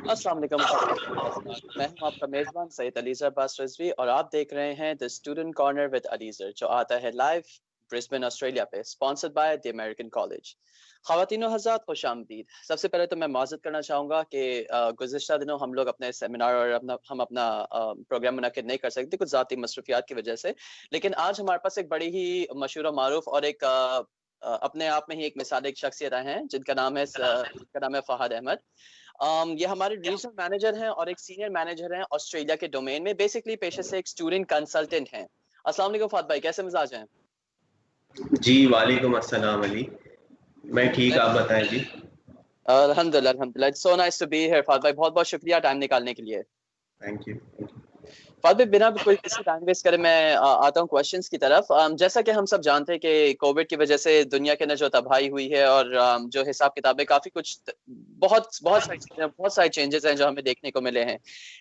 अस्सलाम वालेकुम। मैं हूं आपका मेज़बान सैयद अलीज़र अब्बास रिज़वी और आप देख रहे हैं द स्टूडेंट कॉर्नर विद अलीज़र, जो आता है लाइव ब्रिस्बेन ऑस्ट्रेलिया पे, sponsored by the American college. ख़वातीन और हज़रात, खुशामदीद। सबसे पहले तो मैं माज़रत करना चाहूँगा कि गुज़िश्ता दिनों हम लोग अपने सेमिनार और अपना प्रोग्राम मुनक्किद नहीं कर सकते, कुछ ज़ाती मसरूफ़ियात की वजह से। लेकिन आज हमारे पास एक बड़ी ही मशहूर और मारूफ़ और एक अपने आप में ही एक मिसाल, एक शख्सियत आए हैं जिनका नाम है फ़हाद अहमद। ये हमारे रीजनल मैनेजर हैं और एक सीनियर मैनेजर हैं ऑस्ट्रेलिया के डोमेन में। बेसिकली पेशे से एक स्टूडेंट कंसल्टेंट हैं। अस्सलाम वालेकुम फ़ाद भाई, कैसे मिजाज हैं? जी, वालेकुम अस्सलाम अली। मैं ठीक, आप बताएँ जी? अल्हम्दुलिल्लाह अल्हम्दुलिल्लाह। It's so nice to be here Fahad भाई, बहुत-बहुत शुक्रिया टाइम निकालने के लिए। Thank you. फ़ाद भाई, बिना कोई किसी टाइम वेस्ट करे मैं आता हूँ क्वेश्चंस की तरफ। जैसा कि हम सब जानते हैं कि कोविड की वजह से दुनिया के अंदर जो तबाही हुई है और जो हिसाब-किताब है, काफ़ी कुछ बहुत बहुत सारी चीज़ें, बहुत सारे चेंजेस हैं जो हमें देखने को मिले हैं।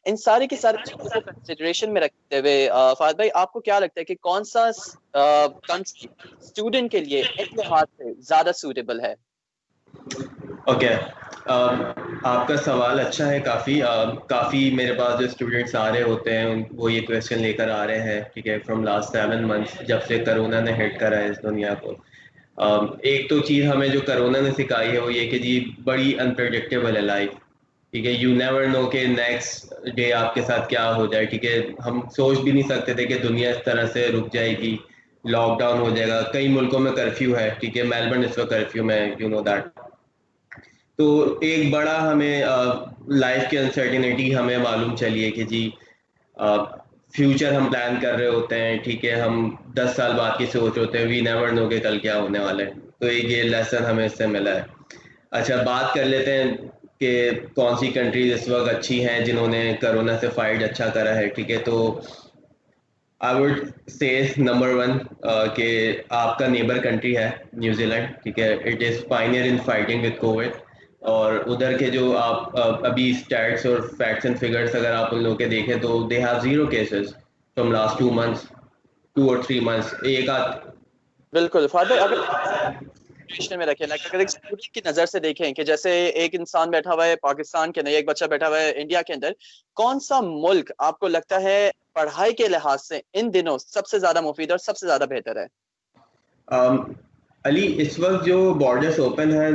इन सारी की सारी चीज़ों को कंसिडरेशन में रखते हुए फ़ाद भाई, आपको क्या लगता है कि कौन-सा कंट्री स्टूडेंट के लिए इन लिहाज से ज़्यादा सूटेबल है? ओके, आपका सवाल अच्छा है काफ़ी। काफ़ी मेरे पास जो स्टूडेंट्स आ रहे होते हैं वो ये क्वेश्चन लेकर आ रहे हैं, ठीक है, फ्रॉम लास्ट 7 मंथ्स जब से कोरोना ने हिट करा है इस दुनिया को। एक तो चीज़ हमें जो कोरोना ने सिखाई है वो ये कि जी बड़ी अनप्रडिक्टेबल है लाइफ, ठीक है। यू नेवर नो कि नेक्स्ट डे आपके साथ क्या हो जाए, ठीक है। हम सोच भी नहीं सकते थे कि दुनिया इस तरह से रुक जाएगी, लॉकडाउन हो जाएगा, कई मुल्कों में कर्फ्यू है, ठीक है। मेलबर्न इस वक्त कर्फ्यू में, यू नो दैट। तो एक बड़ा हमें लाइफ की अनसर्टिनिटी हमें मालूम चली है कि जी फ्यूचर हम प्लान कर रहे होते हैं, ठीक है, हम 10 साल बाद की सोच होते हैं, वी नेवर नो के कल क्या होने वाले हैं। तो एक ये लेसन हमें इससे मिला है। अच्छा, बात कर लेते हैं कि कौन सी कंट्रीज इस वक्त अच्छी हैं जिन्होंने कोरोना से फाइट अच्छा करा है, ठीक है। तो I would say number one कि आपका नेबर कंट्री है न्यूजीलैंड, ठीक है। It is Pioneer in fighting with Covid. और उधर के जो आप अभी स्टैट्स और फैक्ट्स एंड फिगर्स अगर आप उन लोगों के देखें तो they have zero cases from last 2 months, 2 और 3 मंथ्स, एक आध। बिल्कुल, फ़ाद भाई, अगर सिचुएशन में रखें, लाइक अगर एक स्टूडेंट की नज़र से देखें कि जैसे एक इंसान बैठा हुआ है पाकिस्तान के अंदर, एक बच्चा बैठा हुआ है इंडिया के अंदर, कौन-सा मुल्क आपको लगता है पढ़ाई के लिहाज से इन दिनों सबसे ज़्यादा मुफ़ीद और सबसे ज़्यादा बेहतर है? um, अली, इस वक्त जो बॉर्डर्स ओपन हैं,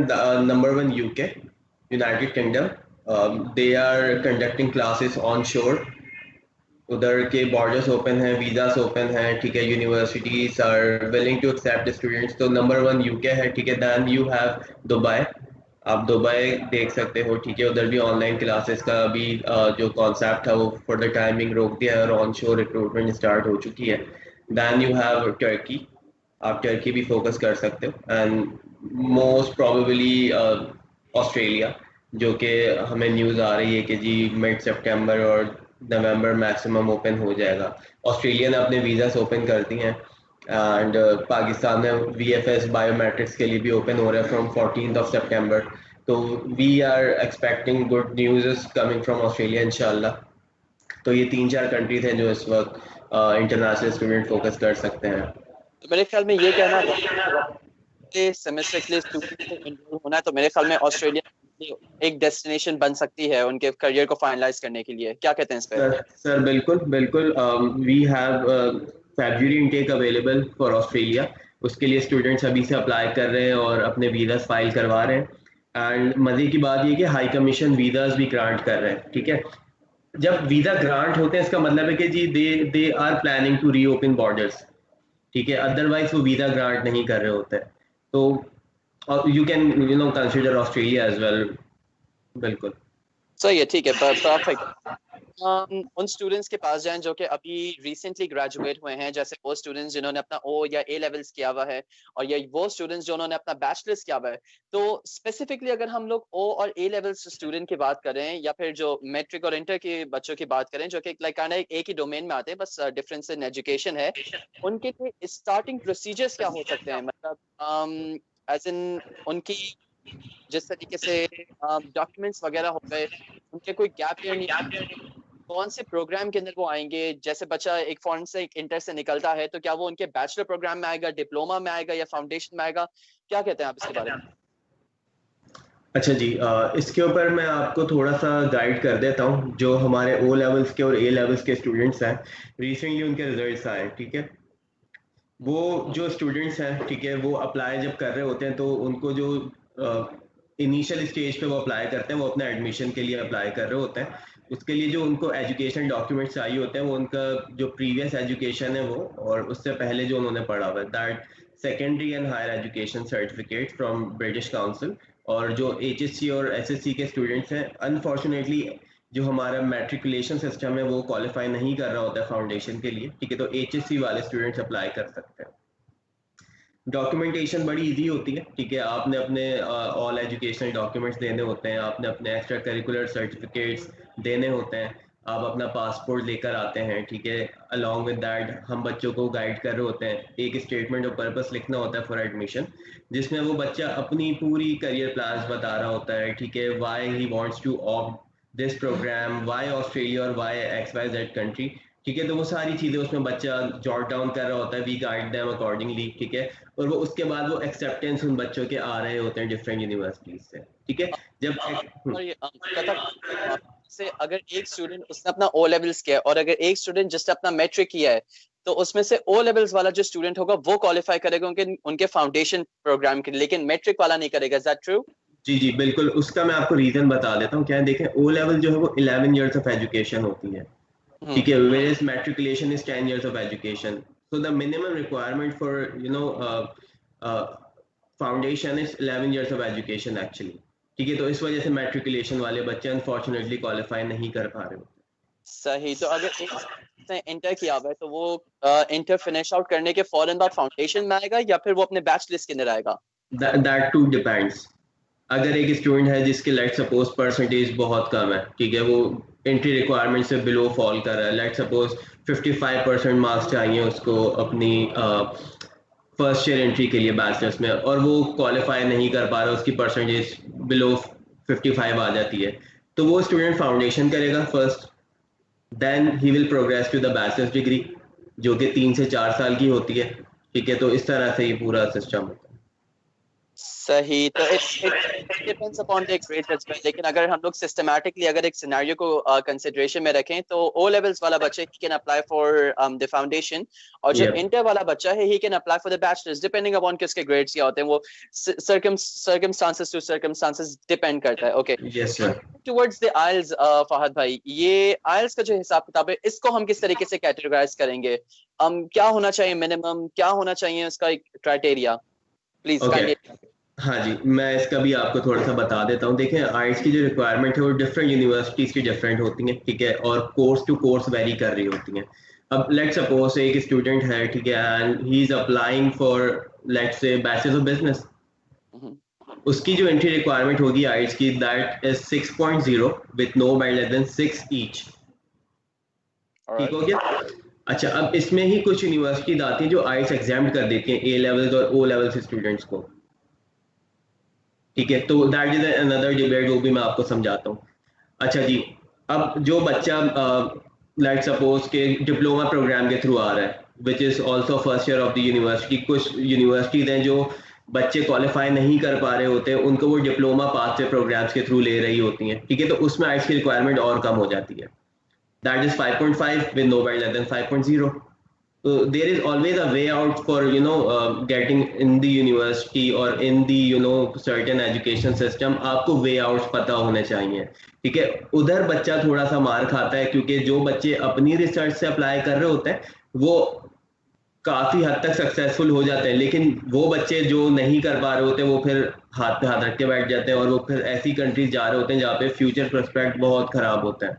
number one UK, United Kingdom, they are conducting classes on shore. उधर के बॉर्डर्स ओपन हैं, वीज़ास ओपन हैं, ठीक है। Universities are willing to accept students. तो नंबर वन यूके है, ठीक है। Then you have Dubai. आप दुबई देख सकते हो, ठीक है। उधर भी ऑनलाइन क्लासेस का अभी जो कॉन्सेप्ट था वो फॉर द टाइमिंग रोक दिया है और ऑन शोर रिक्रूटमेंट स्टार्ट हो चुकी है। दैन यू हैव टर्की, आप टर्की भी फोकस कर सकते हो। एंड मोस्ट प्रोबेबली ऑस्ट्रेलिया, जो कि हमें न्यूज़ आ रही है कि जी मिड सितंबर और नवंबर मैक्सिमम ओपन हो जाएगा। ऑस्ट्रेलिया ने अपने वीज़ास ओपन कर दिए हैं। एंड पाकिस्तान में वीएफएस बायोमेट्रिक्स के लिए भी ओपन हो रहा है फ्रॉम 14 सितंबर। तो we are expecting good news coming from Australia इंशाल्लाह। तो ये 3-4 कंट्रीज हैं जो इस वक्त इंटरनेशनल स्टूडेंट फोकस कर सकते हैं। तो मेरे ख्याल में ये कहना है कि सेमेस्टर के लिए स्टूडेंट को एनरोल होना है, तो मेरे ख्याल में ऑस्ट्रेलिया एक डेस्टिनेशन बन सकती है उनके करियर को फाइनलाइज़ करने के लिए। क्या कहते हैं इस पे? सर बिल्कुल बिल्कुल, we have February intake available for Australia. उसके लिए स्टूडेंट्स अभी से अप्लाई कर रहे हैं और अपने वीज़ास फाइल करवा रहे हैं। एंड मज़े की बात ये कि हाई कमीशन वीज़ास भी ग्रांट कर रहे हैं, ठीक है। जब वीज़ा ग्रांट होते हैं इसका मतलब है कि जी they they are planning to reopen borders, ठीक है। अदरवाइज वो वीज़ा ग्रांट नहीं कर रहे होते हैं। तो you can consider Australia as well. बिल्कुल। सही है, ठीक है, परफेक्ट। उन स्टूडेंट्स के पास जाएं जो कि अभी रिसेंटली ग्रेजुएट हुए हैं, जैसे वो स्टूडेंट्स जिन्होंने अपना ओ या ए लेवल्स किया हुआ है, और या वो स्टूडेंट्स जो उन्होंने अपना बैचलर्स किया हुआ है। तो स्पेसिफिकली अगर हम लोग ओ और ए लेवल्स स्टूडेंट की बात करें, या फिर जो मैट्रिक और इंटर के बच्चों की बात करें, जो कि लाइक एक ही डोमेन में आते हैं, बस डिफरेंस इन एजुकेशन है, उनके लिए स्टार्टिंग प्रोसीजर्स क्या हो सकते हैं? मतलब एज इन उनकी जिस तरीके से डॉक्यूमेंट्स वगैरह हो गए, उनके कोई गैप ईयर नहीं, कौन से प्रोग्राम के अंदर वो आएंगे? जैसे बच्चा एक फॉरेन से एक इंटर से निकलता है, तो क्या वो उनके बैचलर प्रोग्राम में आएगा, डिप्लोमा में आएगा, या फाउंडेशन में आएगा? क्या कहते हैं आप इसके बारे में? अच्छा जी, इसके ऊपर मैं आपको थोड़ा सा गाइड कर देता हूँ। जो हमारे ओ लेवल्स के और ए लेवल्स के स्टूडेंट्स हैं, रिसेंटली उनके रिजल्ट्स आए, ठीक है। वो जो स्टूडेंट्स हैं, ठीक है, वो अप्लाई जब कर रहे होते हैं तो उनको जो इनिशियल स्टेज पे वो अप्लाई करते हैं, वो अपने एडमिशन के लिए अप्लाई कर रहे होते हैं। उसके लिए जो उनको एजुकेशन डॉक्यूमेंट्स चाहिए होते हैं, वो उनका जो प्रीवियस एजुकेशन है वो, और उससे पहले जो उन्होंने पढ़ा हुआ है, that secondary and higher education certificate from British Council. और जो एचएससी और एसएससी के स्टूडेंट्स हैं, अनफॉर्चुनेटली जो हमारा मैट्रिकुलेशन सिस्टम है वो क्वालिफाई नहीं कर रहा होता है फाउंडेशन के लिए, ठीक है, तो एचएससी वाले स्टूडेंट्स अप्लाई कर सकते हैं। डॉक्यूमेंटेशन बड़ी इजी होती है, ठीक है। आपने अपने ऑल एजुकेशनल डॉक्यूमेंट्स देने होते हैं, आपने अपने एक्स्ट्रा करिकुलर सर्टिफिकेट्स देने होते हैं, आप अपना पासपोर्ट लेकर आते हैं, ठीक है। अलॉन्ग विद दैट हम बच्चों को गाइड कर रहे होते हैं, एक स्टेटमेंट ऑफ पर्पस लिखना होता है फॉर एडमिशन, जिसमें वो बच्चा अपनी पूरी करियर प्लान्स बता रहा होता है, ठीक है, why he wants to opt this program, why Australia और why X Y Z country, ठीक है। तो वो सारी चीज़ें उसमें बच्चा जॉट डाउन कर रहा होता है, वी गाइड देम अकॉर्डिंगली, ठीक है। और वो उसके बाद वो एक्सेप्टेंस उन बच्चों के आ रहे होते हैं डिफरेंट यूनिवर्सिटीज से, ठीक है। जब और ये कथक से अगर एक स्टूडेंट उसने अपना ओ लेवल्स किया है और अगर एक स्टूडेंट जिसने अपना मैट्रिक किया है, तो उसमें से ओ लेवल्स वाला जो स्टूडेंट होगा वो क्वालिफाई करेगा उनके उनके फाउंडेशन प्रोग्राम के लिए, लेकिन मैट्रिक वाला नहीं करेगा। Is that true? जी जी बिल्कुल, उसका मैं आपको रीजन बता देता हूँ। क्या है, देखें, ओ लेवल जो है वो 11 इयर्स ऑफ एजुकेशन होती है, ठीक है, whereas matriculation is 10 years of education. So the minimum requirement for uh, foundation is 11 years of education actually, ठीक है। तो इस वजह से matriculation वाले बच्चे unfortunately qualify नहीं कर पा रहे होते। सही। तो अगर एक ने इंटर किया हुआ है तो वो इंटर फिनिश आउट करने के फौरन बाद फाउंडेशन में आएगा या फिर वो अपने बैचलर्स के अंदर आएगा? That too depends. अगर एक स्टूडेंट है जिसके लेट सपोज परसेंटेज बहुत कम है, ठीक है, वो एंट्री रिक्वायरमेंट से बिलो फॉल कर रहा है, लेट सपोज 55% मार्क्स चाहिए उसको अपनी फर्स्ट ईयर एंट्री के लिए बैचलर्स में, और वो क्वालिफाई नहीं कर पा रहा, उसकी परसेंटेज बिलो 55 आ जाती है, तो वो स्टूडेंट फाउंडेशन करेगा first, then he will progress to the bachelor's degree, जो कि 3 से 4 साल की होती है, ठीक है। तो इस तरह से ये पूरा सिस्टम होता है। सही। तो it depends upon the grade as well, लेकिन अगर हम लोग सिस्टमैटिकली अगर एक सिनेरियो को कंसीडरेशन में रखें तो ओ लेवल्स वाला बच्चा he can apply for the foundation, और जो Yep. इंटर वाला बच्चा है he can apply for the bachelors, depending upon किसके ग्रेड्स क्या होते हैं। वो सर्कमस्टांसेस टू सर्कमस्टांसेस डिपेंड करता है। Okay, Yes, sir. Towards the IELTS, Fahad भाई, ये आइल्स का जो हिसाब किताब है इसको हम किस तरीके से कैटेगराइज करेंगे? क्या होना चाहिए मिनिमम, क्या होना चाहिए उसका एक क्राइटेरिया? Please Okay. काइंडली। हाँ जी, मैं इसका भी आपको थोड़ा सा बता देता हूँ। देखें, आर्ट्स की जो रिक्वायरमेंट है वो डिफरेंट यूनिवर्सिटीज की डिफरेंट होती हैं, ठीक है, और कोर्स टू कोर्स वेरी कर रही होती हैं। अब लेट सपोज एक स्टूडेंट है, ठीक है, and he is applying for let's say bachelor's of business, उसकी जो एंट्री रिक्वायरमेंट होगी आर्ट्स की, that is 6.0 with no band less than 6 each, ठीक हो गया। अच्छा, अब इसमें ही कुछ यूनिवर्सिटीज आती हैं जो आर्ट्स एग्जाम कर देती हैं ए लेवल्स और ओ लेवल्स स्टूडेंट्स को, ठीक है। तो दैट इज अनदर डिबेट, वो भी मैं आपको समझाता हूँ। अच्छा जी, अब जो बच्चा लेट सपोज के डिप्लोमा प्रोग्राम के थ्रू आ रहा है, which is also first year of the university, कुछ यूनिवर्सिटीज हैं जो बच्चे क्वालिफाई नहीं कर पा रहे होते, उनको वो डिप्लोमा पाथ से प्रोग्राम्स के थ्रू ले रही होती हैं, ठीक है। तो उसमें आर्ट्स की रिक्वायरमेंट और कम हो जाती है, that is 5.5 with no band less than 5.0। So there is always a way out for getting in the university or in the certain education system. आपको way outs पता होने चाहिए, ठीक है। उधर बच्चा थोड़ा सा मार खाता है क्योंकि जो बच्चे अपनी रिसर्च से अप्लाई कर रहे होते हैं वो काफी हद तक सक्सेसफुल हो जाते हैं, लेकिन वो बच्चे जो नहीं कर पा रहे होते वो फिर हाथ पे हाथ रख के बैठ जाते हैं और वो फिर ऐसी कंट्रीज जा रहे होते हैं जहाँ पे फ्यूचर प्रोस्पेक्ट बहुत खराब होता है,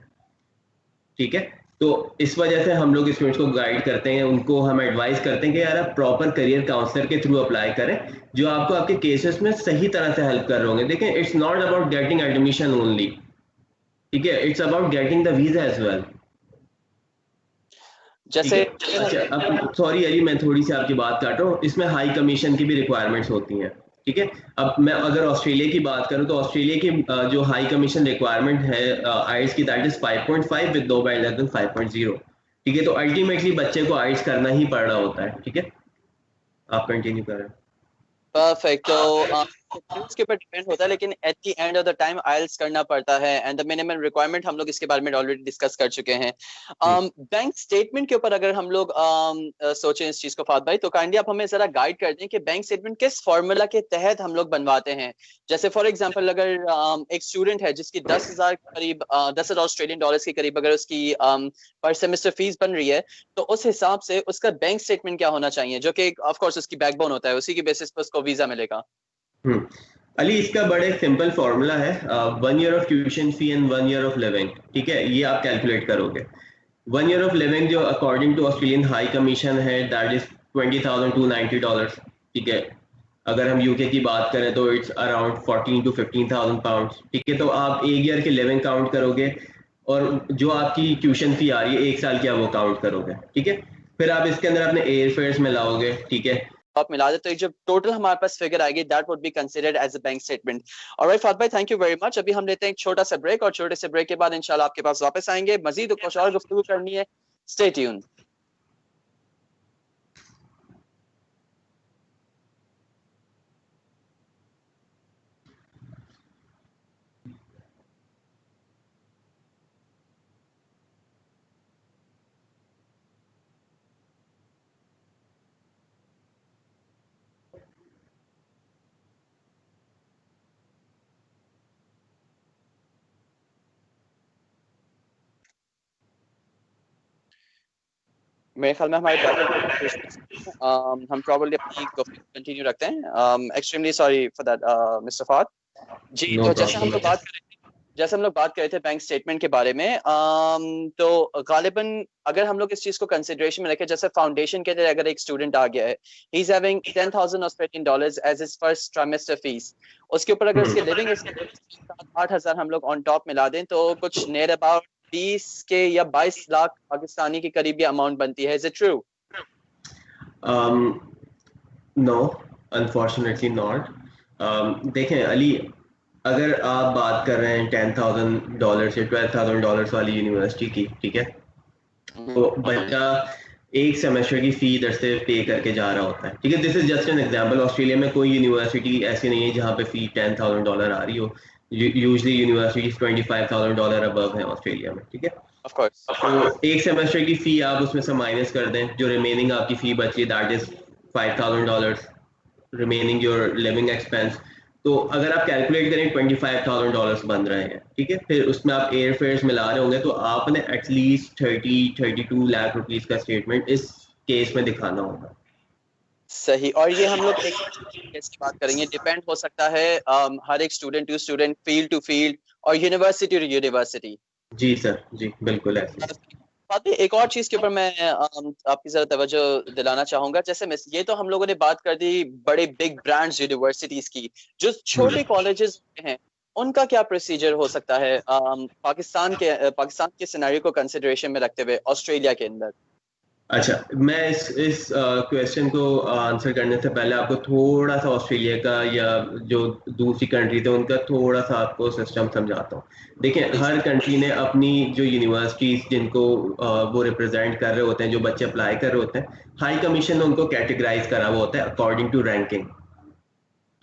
ठीक है। तो इस वजह से हम लोग स्टूडेंट्स को गाइड करते हैं, उनको हम एडवाइस करते हैं कि यार आप प्रॉपर करियर काउंसलर के थ्रू अप्लाई करें, जो आपको आपके केसेस में सही तरह से हेल्प कर रहे होंगे। देखें, it's not about getting admission only, ठीक है, it's about getting the visa as well. जैसे अच्छा, अब सॉरी अली, मैं थोड़ी सी आपकी बात काट रहा हूँ, इसमें हाई कमीशन की भी रिक्वायरमेंट्स होती हैं, ठीक है। अब मैं अगर ऑस्ट्रेलिया की बात करूं तो ऑस्ट्रेलिया की जो हाई कमीशन रिक्वायरमेंट है आइट्स की, that is 5.5 with no band less than 5.0, ठीक है। तो अल्टीमेटली बच्चे को आइट्स करना ही पड़ रहा होता है, ठीक है। आप कंटिन्यू करें। परफेक्ट। तो स्किल्स के ऊपर डिपेंड होता है, लेकिन at the end of the time IELTS करना पड़ता है एंड द मिनिमम रिक्वायरमेंट हम लोग इसके बारे में ऑलरेडी डिस्कस कर चुके हैं। बैंक स्टेटमेंट के ऊपर अगर हम लोग सोचें इस चीज को फात भाई, तो काइंडली आप हमें जरा गाइड कर दें कि बैंक स्टेटमेंट किस फॉर्मूला के तहत हम लोग बनवाते हैं। जैसे फॉर एग्जांपल अगर एक स्टूडेंट है जिसकी 10,000 के करीब 10,000 ऑस्ट्रेलियन डॉलर्स के करीब अगर उसकी पर सेमेस्टर फीस बन रही है, तो उस हिसाब से उसका बैंक स्टेटमेंट क्या होना चाहिए, जो कि ऑफ कोर्स उसकी बैकबोन होता है, उसी की बेसिस पर उसको वीजा मिलेगा। अली, इसका बड़े सिंपल फॉर्मूला है, 1 year of tuition fee and 1 year of living. ठीक है, ये आप कैलकुलेट करोगे। 1 ईयर ऑफ लिविंग जो according to Australian high commission है, दैट इज $20,290। ठीक है, अगर हम यूके की बात करें तो इट्स अराउंड 14 to 15,000 पाउंड्स। ठीक है, तो आप एक ईयर की लिविंग काउंट करोगे और जो आपकी ट्यूशन फी आ रही है एक साल की, आप वो काउंट करोगे। ठीक है, फिर आप इसके अंदर अपने एयर फेयर्स मिलाओगे। ठीक है, आप मिला दे तो जो टोटल हमारे पास फिगर आएगी that would be considered as a bank statement. Alright Fahad भाई, थैंक यू वेरी मच। अभी हम लेते हैं एक छोटा सा ब्रेक और छोटे से ब्रेक के बाद इंशाल्लाह आपके पास वापस आएंगे, मजीद कुछ और गुफ्तगू करनी है। Stay tuned. मेरे ख्याल में हमारे हम प्रॉब्लली अपनी कंटिन्यू रखते हैं। Extremely sorry for that mister Fahad ji. No तो प्रॉब्लम। जैसे हम लोग बात कर रहे थे बैंक स्टेटमेंट के बारे में, तो गालिबन अगर हम लोग इस चीज को कंसिडरेशन में रखें, जैसे फाउंडेशन के लिए अगर एक स्टूडेंट आ गया है, he is having 10,000 Australian dollars as his first trimester fees, उसके ऊपर अगर उसके लिविंग 8,000 हम लोग ऑन टॉप मिला दें तो कुछ नियर अबाउट 20 के या 22 लाख पाकिस्तानी के करीब ये अमाउंट बनती है। Is it true? No, unfortunately not. देखें अली, अगर आप बात कर रहे हैं $10,000 से $12,000 वाली यूनिवर्सिटी की, ठीक है, तो बच्चा एक सेमेस्टर की फी इधर से पे करके जा रहा होता है। ठीक है, this is just an example. Australia में कोई यूनिवर्सिटी ऐसी नहीं है जहाँ पे फी $10,000 आ रही हो। यूजली यूनिवर्सिटी $25,000 अबव है ऑस्ट्रेलिया में। ठीक है, ऑफ कोर्स। तो एक सेमेस्टर की फी आप उसमें से माइनस कर दें, जो रिमेनिंग आपकी फी बची that is $5,000 remaining your living expense. तो अगर आप कैलकुलेट करें $25,000 बन रहे हैं, ठीक है, फिर उसमें आप एयर फेयर्स मिला रहे होंगे, तो आपने एटलीस्ट 32 लाख रुपीस का स्टेटमेंट इस केस में दिखाना होगा। सही। और ये हम लोग एक केस की बात करेंगे, डिपेंड हो सकता है हर एक student to student, field to field और यूनिवर्सिटी टू यूनिवर्सिटी। जी सर, जी बिल्कुल ऐसे। बात है एक और चीज के ऊपर मैं आपकी जरा तवज्जो दिलाना चाहूंगा। जैसे ये तो हम लोगों ने बात कर दी बड़े बिग ब्रांड्स यूनिवर्सिटीज की, जो छोटे कॉलेजेस हैं उनका क्या प्रोसीजर हो सकता है पाकिस्तान के सिनेरियो को कंसिडरेशन में रखते हुए ऑस्ट्रेलिया के अंदर? अच्छा, मैं इस क्वेश्चन को आंसर करने से पहले आपको थोड़ा सा ऑस्ट्रेलिया का या जो दूसरी कंट्री थे उनका थोड़ा सा आपको सिस्टम समझाता हूँ। देखिए, हर कंट्री ने अपनी जो यूनिवर्सिटीज जिनको वो रिप्रेजेंट कर रहे होते हैं, जो बच्चे अप्लाई कर रहे होते हैं, हाई कमीशन ने उनको कैटेगराइज करा हुआ होता है अकॉर्डिंग टू रैंकिंग।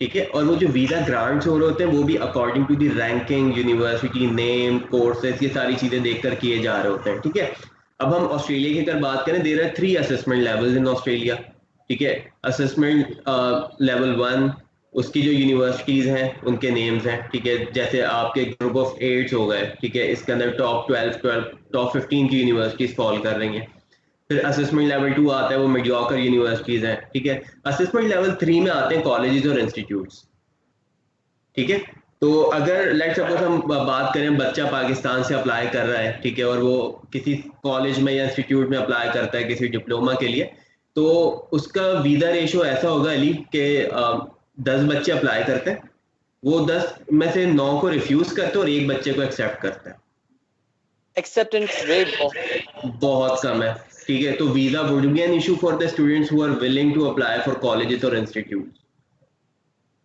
ठीक है, और वो जो वीजा ग्रांट्स हो रहे होते हैं वो भी according to the ranking, university name, courses, ये सारी चीजें देखकर किए जा रहे होते हैं। ठीक है, अब हम ऑस्ट्रेलिया की अगर बात करें, there are 3 assessment levels in Australia. ठीक है, असेसमेंट लेवल 1, उसकी जो यूनिवर्सिटीज हैं उनके नेम्स हैं। ठीक है, जैसे आपके ग्रुप ऑफ 8 हो गए, ठीक है, इसके अंदर टॉप 15 की यूनिवर्सिटीज फॉल कर रही हैं। फिर असेसमेंट लेवल 2 आता है, वो मीडियोकर यूनिवर्सिटीज हैं। ठीक है, असेसमेंट लेवल 3 में आते हैं कॉलेजेस और इंस्टीट्यूट्स। ठीक है, तो अगर लेट सपोज हम बात करें, बच्चा पाकिस्तान से अप्लाई कर रहा है, ठीक है, और वो किसी कॉलेज में या इंस्टीट्यूट में अप्लाई करता है किसी डिप्लोमा के लिए, तो उसका वीजा रेशो ऐसा होगा अली कि 10 बच्चे अप्लाई करते हैं, वो 10 में से 9 को रिफ्यूज करते हैं और एक बच्चे को एक्सेप्ट करता है। एक्सेप्टेंस रेट बहुत कम है। ठीक है, तो visa would be an issue for the students who are willing to apply for colleges और इंस्टीट्यूट्स।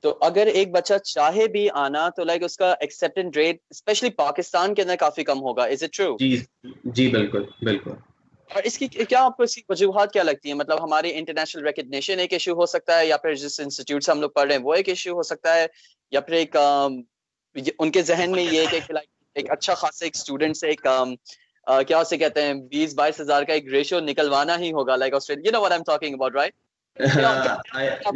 तो अगर एक बच्चा चाहे भी आना तो लाइक उसका एक्सेप्टेंस रेट स्पेशली पाकिस्तान के अंदर काफी कम होगा। Is it true? जी, जी बिल्कुल बिल्कुल। और इसकी क्या आपको इसकी वजूहात क्या लगती है? मतलब हमारी इंटरनेशनल रिकग्निशन एक इशू हो सकता है, या फिर जिस इंस्टीट्यूट से हम लोग पढ़ रहे हैं वो एक इशू हो सकता है, या फिर एक उनके जहन में ये है कि एक अच्छा खासा एक स्टूडेंट से एक क्या उसे कहते हैं 20-22 हजार का एक रेशियो निकलवाना ही होगा, like Australia, you know what I am talking about, right?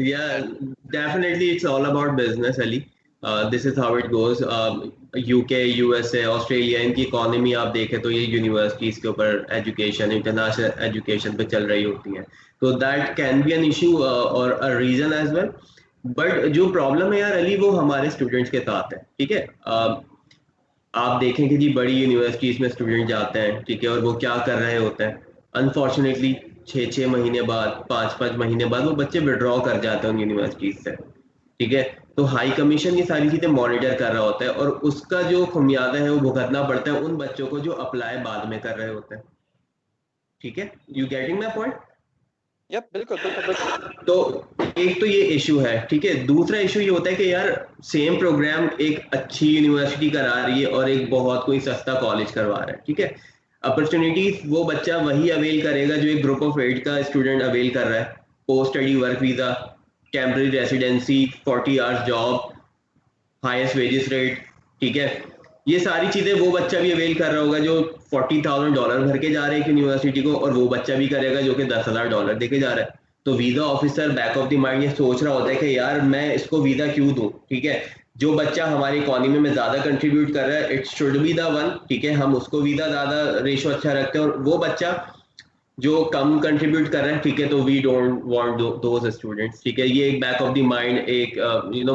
Yeah, definitely it's all about business, Ali. This is how it goes. UK, USA, Australia, इनकी इकोनॉमी आप देखें तो ये यूनिवर्सिटीज के ऊपर एजुकेशन, इंटरनेशनल एजुकेशन पे चल रही होती हैं, तो that can be an issue और a reason as well. But जो प्रॉब्लम है यार अली, वो हमारे स्टूडेंट्स के साथ है, ठीक है। आप देखें कि जी बड़ी यूनिवर्सिटीज में स्टूडेंट जाते हैं, ठीक है, और वो क्या कर रहे होते हैं, अनफॉर्चुनेटली 6-6 महीने बाद, 5-5 महीने बाद वो बच्चे विड्रॉ कर जाते हैं उन यूनिवर्सिटीज से, ठीक है। तो हाई कमीशन ये सारी चीजें मॉनिटर कर रहा होता है, और उसका जो खमियाजा है वो भुगतना पड़ता है उन बच्चों को जो अप्लाई बाद में कर रहे होते हैं, ठीक है। You getting my point? Yep, बिल्कुल बिल्कुल बिल्कुल। तो एक तो ये इशू है, ठीक है। दूसरा इशू ये होता है कि यार सेम प्रोग्राम एक अच्छी यूनिवर्सिटी करा रही है और एक बहुत कोई सस्ता कॉलेज करवा रहा है, ठीक है। अपॉर्चुनिटीज वो बच्चा वही अवेल करेगा जो एक ग्रुप ऑफ 8 का स्टूडेंट अवेल कर रहा है। Post study work visa, temporary residency, 40 hours job, highest wages rate, ठीक है। ये सारी चीजें वो बच्चा भी अवेल कर रहा होगा जो $40,000 भर के जा रहे हैं यूनिवर्सिटी को, और वो बच्चा भी करेगा जो कि $10,000 देके जा रहा है। तो visa officer back of the mind ये सोच रहा होता है कि यार मैं इसको वीजा क्यों दूं, ठीक है। जो बच्चा हमारी इकोनॉमी में ज्यादा कंट्रीब्यूट कर रहा है, it should be the one, ठीक है, हम उसको वीजा ज्यादा रेशो अच्छा रखते हैं, और वो बच्चा जो कम कंट्रीब्यूट कर रहे हैं, ठीक है, तो we don't want those students, ठीक है। ये एक बैक ऑफ द माइंड एक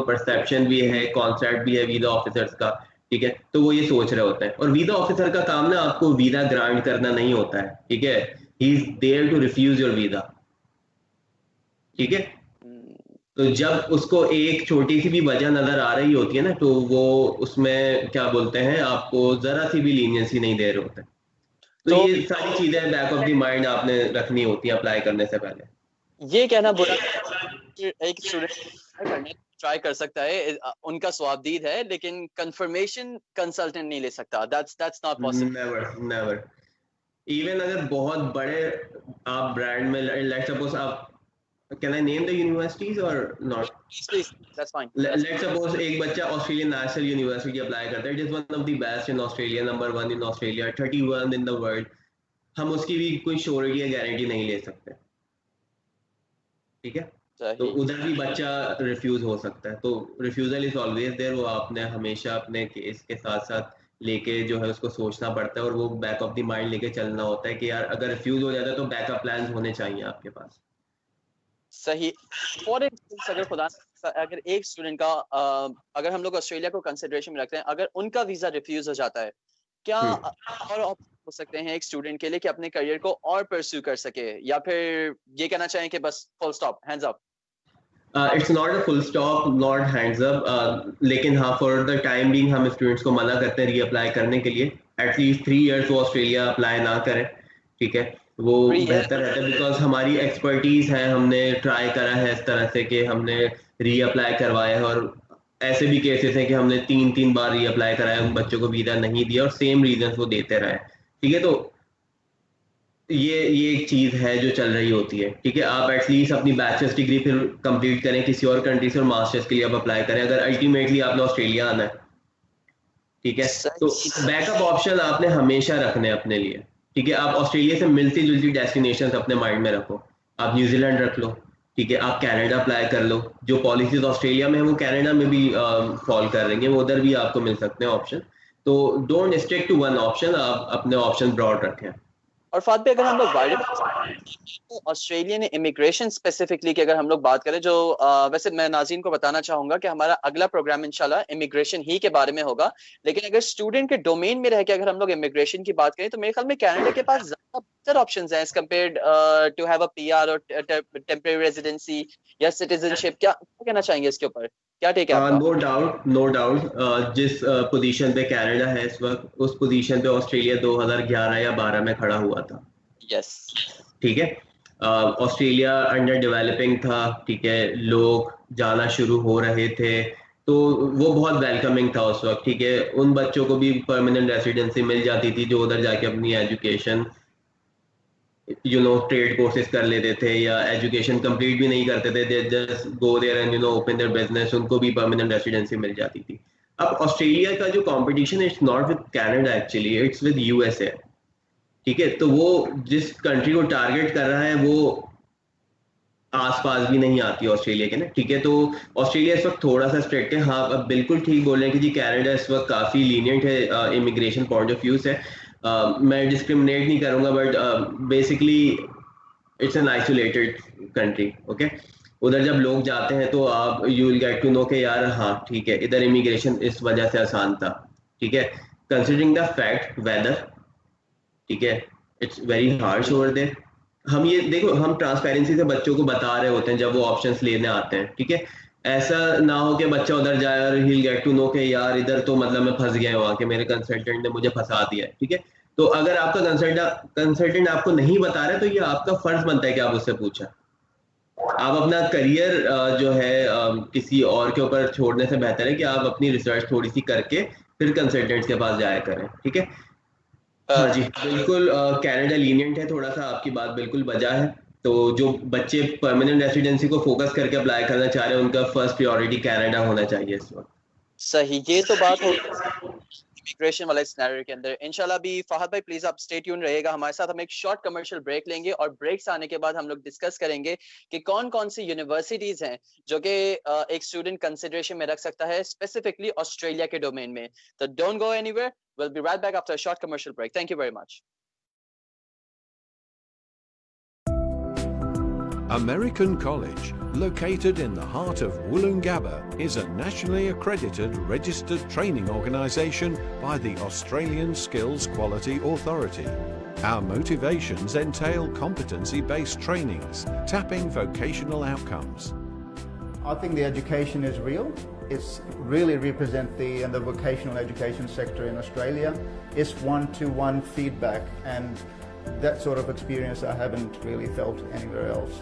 परसेप्शन भी है, कॉन्सेप्ट भी है वीजा ऑफिसर्स का, ठीक है। तो वो ये सोच रहे होते हैं, और वीजा ऑफिसर का काम ना आपको वीजा ग्रांट करना नहीं होता है, ठीक है। He is there to refuse your visa, ठीक है। तो जब उसको एक छोटी सी भी वजह नजर आ रही होती है ना, तो वो उसमें क्या बोलते हैं, आपको जरा सी भी लीनियंसी नहीं दे रहे होते। तो ये सारी चीजें बैक ऑफ द माइंड आपने रखनी होती है अप्लाई करने से पहले। ये कहना बुरा एक स्टूडेंट ट्राई कर सकता है, उनका स्वाबदीद है, लेकिन कंफर्मेशन कंसल्टेंट नहीं ले सकता। That's not possible. Never even अगर बहुत बड़े आप ब्रांड में, लेट्स सपोज आप, can I name the universities और not? Please, that's fine. Let's suppose एक बच्चा ऑस्ट्रेलियन नेशनल यूनिवर्सिटी अप्लाई करता है, it is one of the best in Australia, number 1 in Australia, 31 in the world. हम उसकी भी कोई श्योरिटी या गारंटी नहीं ले सकते, ठीक है। तो उधर भी बच्चा रिफ्यूज हो सकता है, तो रिफ्यूजल इज ऑलवेज देयर। वो आपने हमेशा अपने केस के साथ साथ लेके जो है उसको सोचना पड़ता है, और वो बैक ऑफ द माइंड लेके चलना होता है कि यार अगर रिफ्यूज हो जाता है तो बैकअप प्लान्स होने चाहिए आपके पास। सही। फॉर इंस्टेंस अगर खुदा अगर एक स्टूडेंट का अगर हम लोग ऑस्ट्रेलिया को कंसिडरेशन में रखते हैं, अगर उनका वीजा रिफ्यूज हो जाता है, क्या और हो सकते हैं एक स्टूडेंट के लिए कि अपने करियर को और परस्यू कर सके, या फिर ये कहना चाहें कि बस full stop, hands up? It's not a full stop, not hands up, लेकिन हाँ फॉर द टाइम बीइंग हम स्टूडेंट्स को मना करते हैं रीअप्लाई करने के लिए। एटलीस्ट 3 इयर्स वो ऑस्ट्रेलिया अप्लाई ना करें, ठीक है, वो बेहतर रहता है। बिकॉज हमारी एक्सपर्टीज है, हमने ट्राई करा है इस तरह से कि हमने रीअप्लाई करवाया है, और ऐसे भी केसेस हैं कि हमने 3 बार रीअप्लाई कराया, उन बच्चों को वीजा नहीं दिया, और सेम रीजन वो देते रहे, ठीक है। तो ये एक चीज है जो चल रही होती है, ठीक है। आप एटलीस्ट अपनी बैचलर्स डिग्री फिर कंप्लीट करें किसी और कंट्री से, और मास्टर्स के लिए आप अप्लाई करें अगर अल्टीमेटली आपने ऑस्ट्रेलिया आना है, ठीक है। तो बैकअप ऑप्शन आपने हमेशा रखने अपने लिए, ठीक है। आप ऑस्ट्रेलिया से मिलती जुलती डेस्टिनेशन अपने माइंड में रखो। आप न्यूजीलैंड रख लो, ठीक है, आप कनाडा अप्लाई कर लो, जो पॉलिसीज ऑस्ट्रेलिया में है वो कनाडा में भी फॉलो कर रही है, वो उधर भी आपको मिल सकते हैं ऑप्शन। तो don't stick to one option, आप अपने ऑप्शन ब्रॉड रखें। और फात पे अगर हम लोग वाइडर तो ऑस्ट्रेलियन इमिग्रेशन स्पेसिफिकली की अगर हम लोग बात करें, जो वैसे मैं नाज़रीन को बताना चाहूंगा कि हमारा अगला प्रोग्राम इंशाल्लाह इमिग्रेशन ही के बारे में होगा, लेकिन अगर स्टूडेंट के डोमेन में रह के अगर हम लोग इमिग्रेशन की बात करें तो मेरे ख्याल में कनाडा के पास ज्यादा बेहतर ऑप्शंस हैं as compared to have a PR और टेम्परेरी रेजिडेंसी या सिटीजनशिप। क्या कहना चाहेंगे इसके ऊपर, क्या टेक है आपका? नो डाउट जिस पोजीशन पे कनाडा है इस वक्त, उस पोजीशन पे ऑस्ट्रेलिया 2011 या 12 में खड़ा हुआ था। यस, ठीक है। ऑस्ट्रेलिया अंडर डेवलपिंग था, ठीक है, लोग जाना शुरू हो रहे थे, तो वो बहुत वेलकमिंग था उस वक्त, ठीक है। उन बच्चों को भी परमानेंट रेसिडेंसी मिल जाती थी जो उधर जाके अपनी एजुकेशन ट्रेड कोर्सेज कर लेते थे या एजुकेशन कंप्लीट भी नहीं करते थे, they just go there and open their business, उनको भी परमानेंट रेसिडेंसी मिल जाती थी। अब ऑस्ट्रेलिया का जो कंपटीशन है, it's not with Canada actually, it's with USA. ठीक है, तो वो जिस कंट्री को टारगेट कर रहा है वो आसपास भी नहीं आती ऑस्ट्रेलिया के ना। ठीक है, तो ऑस्ट्रेलिया इस वक्त थोड़ा सा स्ट्रिक्ट है। हाँ, अब बिल्कुल ठीक बोल रहे हैं कि जी कनाडा इस वक्त काफी लीनियंट है इमिग्रेशन पॉइंट ऑफ व्यू से। मैं डिस्क्रिमिनेट नहीं करूंगा, but basically it's an isolated country. Okay, उधर जब लोग जाते हैं तो आप you will get to know के यार हाँ ठीक है, इधर इमिग्रेशन इस वजह से आसान था। ठीक है, कंसिडरिंग द फैक्ट वेदर, ठीक है, it's very harsh over there. हम ये देखो, हम ट्रांसपेरेंसी से बच्चों को बता रहे होते हैं जब वो ऑप्शंस लेने आते हैं। ठीक है, ऐसा ना हो कि बच्चा उधर जाए और ही गेट टू नो के यार इधर तो मतलब मैं फंस गया वहां के, मेरे कंसल्टेंट ने मुझे फंसा दिया है। ठीक है, तो अगर आपका कंसल्टेंट आपको नहीं बता रहा है तो ये आपका फर्ज बनता है कि आप उससे पूछा। आप अपना करियर जो है किसी और के ऊपर छोड़ने से बेहतर है कि आप अपनी रिसर्च थोड़ी सी करके फिर कंसल्टेंट्स के पास जाया करें। ठीक है, हाँ जी बिल्कुल, कनाडा लीनियंट है थोड़ा सा, आपकी बात बिल्कुल बजा है। तो जो बच्चे परमानेंट रेसिडेंसी को फोकस करके अप्लाई करना चाह रहे हैं, उनका फर्स्ट प्रायोरिटी कनाडा होना चाहिए इस वक्त। सही, ये तो बात हो इमिग्रेशन वाले सिनेरियो के अंदर। इंशाल्लाह भी फहद भाई प्लीज आप स्टे ट्यून रहिएगा हमारे साथ। हम एक शॉर्ट कमर्शियल ब्रेक लेंगे और ब्रेक से आने के बाद हम लोग डिस्कस करेंगे कि कौन कौन सी यूनिवर्सिटीज हैं जो कि एक स्टूडेंट कंसिडरेशन में रख सकता है स्पेसिफिकली ऑस्ट्रेलिया के डोमेन में। तो don't go anywhere, we'll be right back after a short commercial break. Thank you very much. American College, located in the heart of Woolloongabba, is a nationally accredited registered training organisation by the Australian Skills Quality Authority. Our motivations entail competency-based trainings, tapping vocational outcomes. I think the education is real. It's really represent the vocational education sector in Australia. It's one-to-one feedback, and that sort of experience I haven't really felt anywhere else.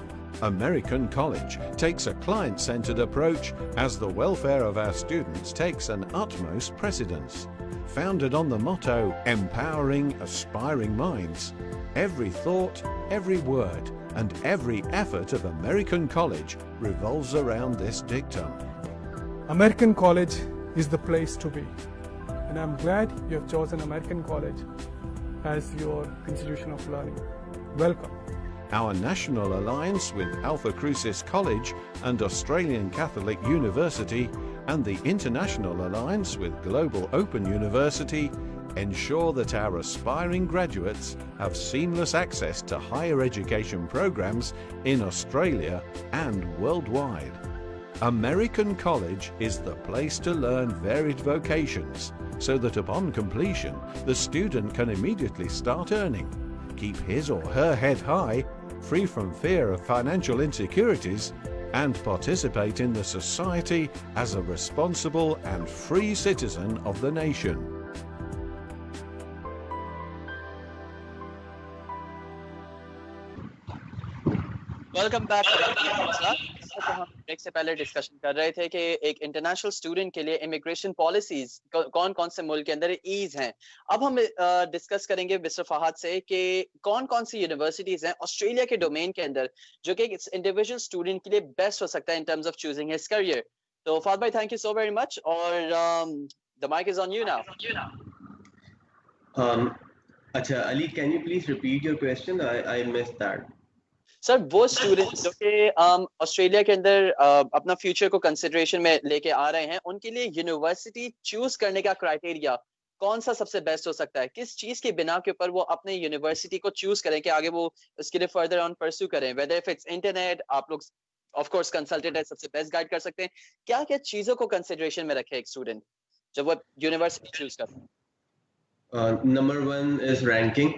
American College takes a client-centered approach as the welfare of our students takes an utmost precedence. Founded on the motto, empowering aspiring minds, every thought, every word, and every effort of American College revolves around this dictum. American College is the place to be, and I'm glad you have chosen American College as your institution of learning. Welcome. Our national alliance with Alpha Crucis College and Australian Catholic University and the international alliance with Global Open University ensure that our aspiring graduates have seamless access to higher education programs in Australia and worldwide. American College is the place to learn varied vocations so that upon completion the student can immediately start earning, keep his or her head high, free from fear of financial insecurities, and participate in the society as a responsible and free citizen of the nation. Welcome back. तो हम break से पहले discussion कर रहे थे कि एक international student के लिए इमिग्रेशन पॉलिसीज कौन कौन से मुल्क के अंदर ईज हैं। अब हम डिस्कस करेंगे मिस्टर फहद से कि कौन कौन सी यूनिवर्सिटीज हैं ऑस्ट्रेलिया के डोमेन के अंदर जो कि इंडिविजुअल स्टूडेंट के लिए बेस्ट हो सकता है in terms of choosing his career. तो फहद भाई thank you so very much, और the mike is on you now. अच्छा Ali, can you please repeat your question? I missed that. Sir वो स्टूडेंट जो कि ऑस्ट्रेलिया के अंदर अपना फ्यूचर को कंसिडरेशन में लेके आ रहे हैं, उनके लिए यूनिवर्सिटी चूज करने का क्राइटेरिया कौन सा सबसे बेस्ट हो सकता है? किस चीज की बिना के ऊपर वो अपने यूनिवर्सिटी को चूज करें कि आगे वो उसके लिए फर्दर ऑन परस्यू करें? वेदर इफ इट्स इंटरनेट, आप लोग ऑफ कोर्स कंसल्टेंट है, सबसे बेस्ट गाइड कर सकते हैं। क्या क्या चीजों को कंसिडरेशन में रखे एक स्टूडेंट जब वो यूनिवर्सिटी चूज करता है? Number 1 is ranking,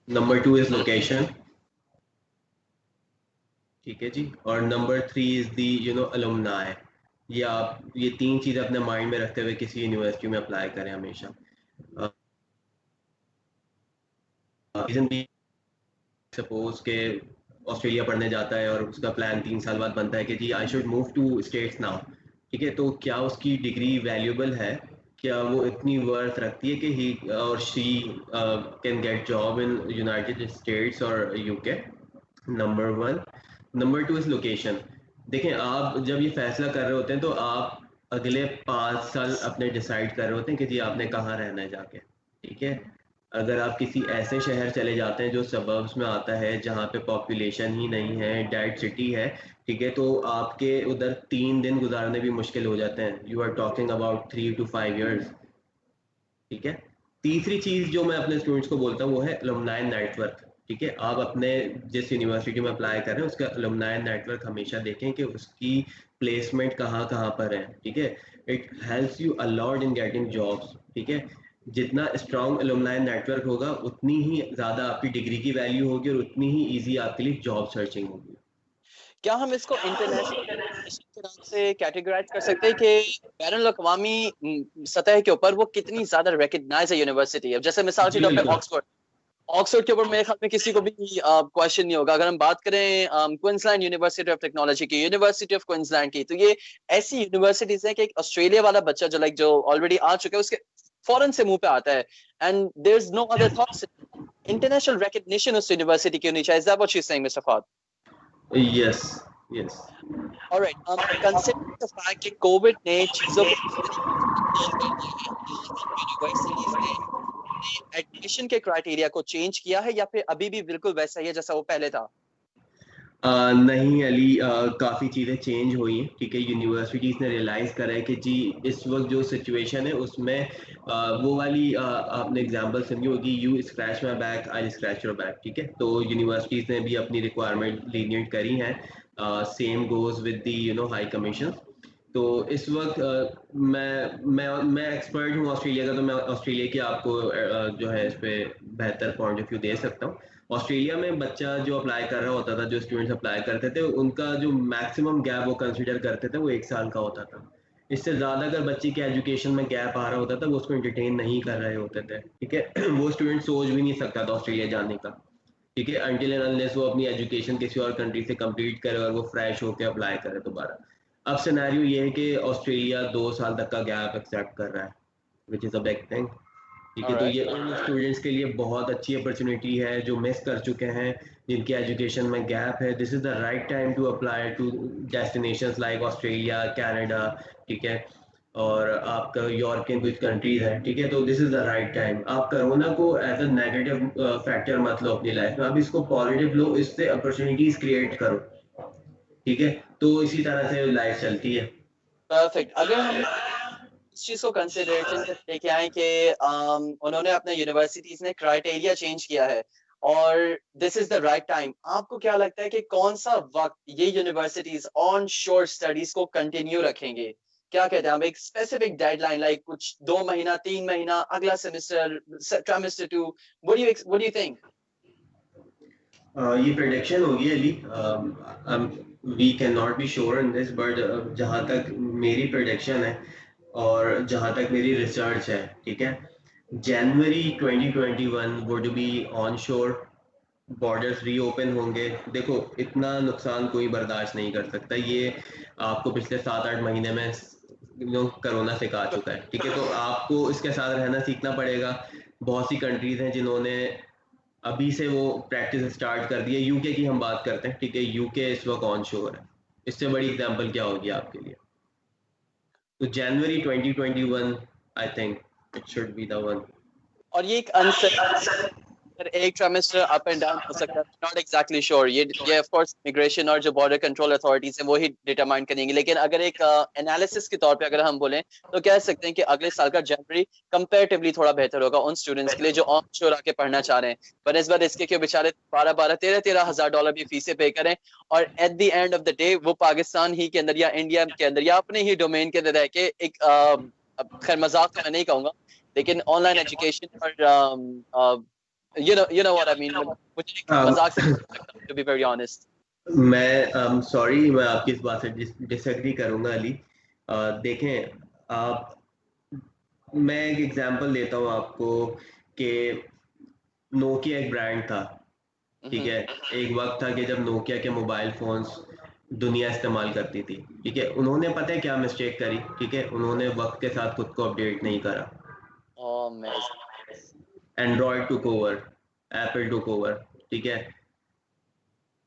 number 2 is location, ठीक है जी, और नंबर 3 इज दी alumni। ये आप ये 3 चीज़ अपने माइंड में रखते हुए किसी यूनिवर्सिटी में अप्लाई करें हमेशा। सपोज के ऑस्ट्रेलिया पढ़ने जाता है और उसका प्लान 3 साल बाद बनता है कि जी I should move to States now. ठीक है, तो क्या उसकी डिग्री वैल्यूएबल है क्या वो इतनी वर्थ रखती है कि ही और she can get job in United States और UK? Number one. Number two is location. देखें, आप जब ये फैसला कर रहे होते हैं तो आप अगले 5 साल अपने डिसाइड कर रहे होते हैं कि जी आपने कहाँ रहना है जाके, ठीक है? अगर आप किसी ऐसे शहर चले जाते हैं जो सबर्ब्स में आता है, जहाँ पे पॉपुलेशन ही नहीं है, डेड सिटी है, ठीक है, तो आपके उधर 3 दिन गुजारने भी मुश्किल हो जाते हैं। You are talking about 3 to 5 years, ठीक है? तीसरी चीज जो मैं अपने स्टूडेंट्स को बोलता हूँ वो है अलुमनाई नेटवर्क, ठीक है? आप अपने जिस यूनिवर्सिटी में अप्लाई कर रहे हैं उसका अलुमनाई नेटवर्क हमेशा देखें कि उसकी प्लेसमेंट कहाँ कहाँ पर है, ठीक है? It helps you a lot in getting jobs, ठीक है? जितना स्ट्रॉन्ग अलुमनाई नेटवर्क होगा उतनी ही ज़्यादा आपकी डिग्री की वैल्यू होगी और उतनी ही ईजी आपके लिए जॉब सर्चिंग होगी। क्या हम इसको इंटरनेशनल के नाम से कैटेगराइज कर सकते हैं कि बैनुल अक़वामी सतह के ऊपर वो कितनी ज्यादा रिकग्नाइज है यूनिवर्सिटी? अब जैसे मिसाल के तौर पे ऑक्सफोर्ड के ऊपर मेरे ख्याल में किसी को भी क्वेश्चन नहीं होगा। अगर हम बात करें क्वींसलैंड यूनिवर्सिटी ऑफ टेक्नोलॉजी की, यूनिवर्सिटी ऑफ क्वींसलैंड की, तो ये ऐसी यूनिवर्सिटीज हैं कि एक ऑस्ट्रेलिया वाला बच्चा जो ऑलरेडी आ चुका है उसके फौरन से मुंह पे आता है, and there is no other thoughts. International recognition उस यूनिवर्सिटी की होनी चाहिए। Is that what you are saying mister Fahad? Yes, yes. All right. Considering the fact कि कोविड ने चीजों को यूनिवर्सिटीज ने एडमिशन के क्राइटेरिया को चेंज किया है या फिर अभी भी बिल्कुल वैसा ही है जैसा वो पहले था? नहीं अली, काफ़ी चीज़ें चेंज हुई हैं, ठीक है? यूनिवर्सिटीज़ ने रियलाइज़ करा है कि जी इस वक्त जो सिचुएशन है उसमें वो वाली आपने एग्जांपल सुनी होगी, you scratch my back I scratch your back, ठीक है? तो यूनिवर्सिटीज़ ने भी अपनी रिक्वायरमेंट लीनियट करी हैं। Same goes with the high commission. तो इस वक्त मैं एक्सपर्ट हूँ ऑस्ट्रेलिया का, तो मैं ऑस्ट्रेलिया की आपको जो है इस पर बेहतर पॉइंट ऑफ व्यू दे सकता हूँ। ऑस्ट्रेलिया में बच्चा जो अप्लाई कर रहा होता था, जो स्टूडेंट्स अप्लाई करते थे, उनका जो मैक्सिमम गैप वो कंसिडर करते थे वो 1 साल का होता था। इससे ज़्यादा अगर बच्चे की एजुकेशन में गैप आ रहा होता था वो उसको इंटरटेन नहीं कर रहे होते थे, ठीक है? वो स्टूडेंट सोच भी नहीं सकता था ऑस्ट्रेलिया जाने का, ठीक है, अनटिल एंड अनलेस वो अपनी एजुकेशन किसी और कंट्री से कंप्लीट करे और वो फ्रेश होकर अप्लाई करे दोबारा। अब सिनेरियो ये है कि ऑस्ट्रेलिया 2 साल तक का गैप एक्सेप्ट कर रहा है, which is a big thing, ठीक है? तो ये उन स्टूडेंट्स के लिए बहुत अच्छी अपॉर्चुनिटी है जो मिस कर चुके हैं, जिनकी एजुकेशन में गैप है। This is the right time to apply to destinations like Australia, Canada, ठीक है, और आपका यूरोपियन कुछ कंट्रीज है, ठीक है? तो this is the right time. आप कोरोना को एज अ नेगेटिव फैक्टर मत लो अपनी लाइफ में, आप इसको पॉजिटिव लो, इससे अपॉर्चुनिटीज क्रिएट करो, ठीक है? तो इसी तरह से लाइफ चलती है। परफेक्ट। अगर हम इस चीज को कंसिडरेशन में लेके आए कि उन्होंने अपने यूनिवर्सिटीज ने क्राइटेरिया चेंज किया है और this is the right time, आपको क्या लगता है कि कौन सा वक्त ये यूनिवर्सिटीज ऑन शोर स्टडीज को कंटिन्यू रखेंगे? क्या कहते हैं आप? एक स्पेसिफिक डेडलाइन, लाइक कुछ 2 महीना, 3 महीना, अगला semester, trimester 2, what do you think? ये प्रेडिक्शन होगी Ali, we can not be sure in this, but जहाँ तक मेरी प्रेडिक्शन है और जहाँ तक मेरी रिसर्च है, ठीक है, जनवरी 2021 वुड बी ऑन शोर, बॉर्डर्स रीओपन होंगे। देखो, इतना नुकसान कोई बर्दाश्त नहीं कर सकता, ये आपको पिछले 7-8 महीने में कोरोना सिखा चुका है, ठीक है? तो आपको इसके साथ रहना सीखना पड़ेगा। बहुत सी कंट्रीज हैं जिन्होंने अभी से वो प्रैक्टिस स्टार्ट कर दी है। यूके की हम बात करते हैं, ठीक है, यूके इस वक्त ऑन शोर है, इससे बड़ी एग्जांपल क्या होगी आपके लिए? तो जनवरी 2021 I think it should be the one. और ये एक एक ट्राइमेस्टर अप एंड डाउन हो सकता है, नॉट एग्जैक्टली श्योर। ये ऑफ कोर्स इमिग्रेशन और जो बॉर्डर कंट्रोल अथॉरिटीज हैं वो ही डिटरमाइन करेंगे, लेकिन अगर एक एनालिसिस के तौर पे अगर हम बोलें तो कह सकते हैं कि अगले साल का जनवरी कंपैरेटिवली थोड़ा बेहतर होगा उन स्टूडेंट्स के लिए जो ऑन शोर आके पढ़ना चाह रहे हैं। पर इस बार इसके क्यों बेचारे 12-12, 13-13 हज़ार डॉलर भी फीसें पे करें और eight the end of the day वो पाकिस्तान ही के अंदर या इंडिया के अंदर या अपने ही डोमेन के अंदर रह के एक खैर मजाक तो मैं नहीं कहूँगा, लेकिन ऑनलाइन एजुकेशन और you know what I mean, मुझे मजाक से to be very honest। मैं सॉरी, मैं आपकी इस बात से डिसएग्री करूंगा अली। देखें आप, मैं एक एग्जांपल देता हूँ आपको कि नोकिया एक ब्रांड था, ठीक है? एक वक्त था कि जब नोकिया के मोबाइल फोन्स दुनिया इस्तेमाल करती थी, ठीक है। उन्होंने पता है क्या मिस्टेक करी, ठीक है, उन्होंने वक्त के साथ खुद को अपडेट नहीं करा। Android took over, Apple took over, ठीक है।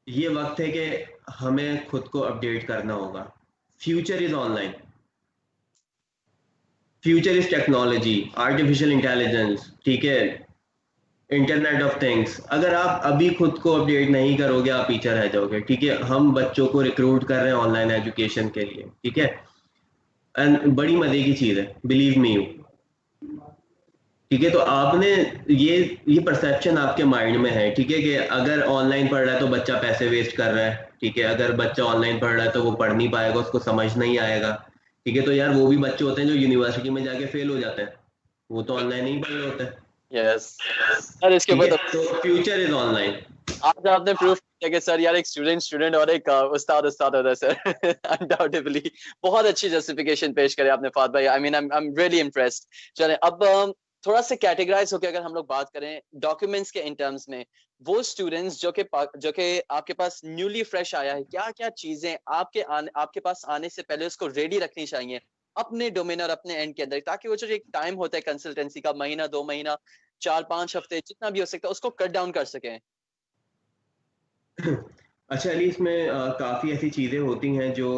ये वक्त है कि हमें खुद को अपडेट करना होगा। Future is online, future is technology, artificial intelligence, ठीक है, इंटरनेट ऑफ थिंग्स। अगर आप अभी खुद को अपडेट नहीं करोगे आप पीछे रह जाओगे, ठीक है। हम बच्चों को रिक्रूट कर रहे हैं ऑनलाइन एजुकेशन के लिए, ठीक है, एंड बड़ी मजे की चीज है, बिलीव मी यू, ठीक है। तो आपने ये परसेप्शन आपके माइंड में है, ठीक है, कि अगर ऑनलाइन पढ़ रहा है तो बच्चा पैसे वेस्ट कर रहा है, ठीक है। अगर बच्चा ऑनलाइन पढ़ रहा है तो वो पढ़ नहीं पाएगा, उसको समझ नहीं आएगा, ठीक है। तो यार वो भी बच्चे होते हैं जो यूनिवर्सिटी में जाके फेल हो जाते हैं, वो तो ऑनलाइन ही पढ़ रहे होते हैं। यस सर, इसके बाद तो फ्यूचर इज ऑनलाइन। आज आपने प्रूफ किया कि सर यार एक स्टूडेंट और एक उस्ताद होता है सर। अनडाउटेबली बहुत अच्छी जस्टिफिकेशन पेश करे आपने फाद भाई। I mean I am really impressed. चलें अब थोड़ा सा कैटेगराइज होकर अगर हम लोग बात करें डॉक्यूमेंट्स के इन टर्म्स में, वो स्टूडेंट्स जो कि आपके पास न्यूली फ्रेश आया है, क्या क्या चीजें आपके पास आने से पहले उसको रेडी रखनी चाहिए अपने डोमेन और अपने एंड के अंदर, ताकि वो जो एक टाइम होता है कंसल्टेंसी का, महीना 2 महीना 4-5 हफ्ते जितना भी हो सकता है, उसको कट डाउन कर सकें। अच्छा अली, इसमें काफ़ी ऐसी चीज़ें होती हैं जो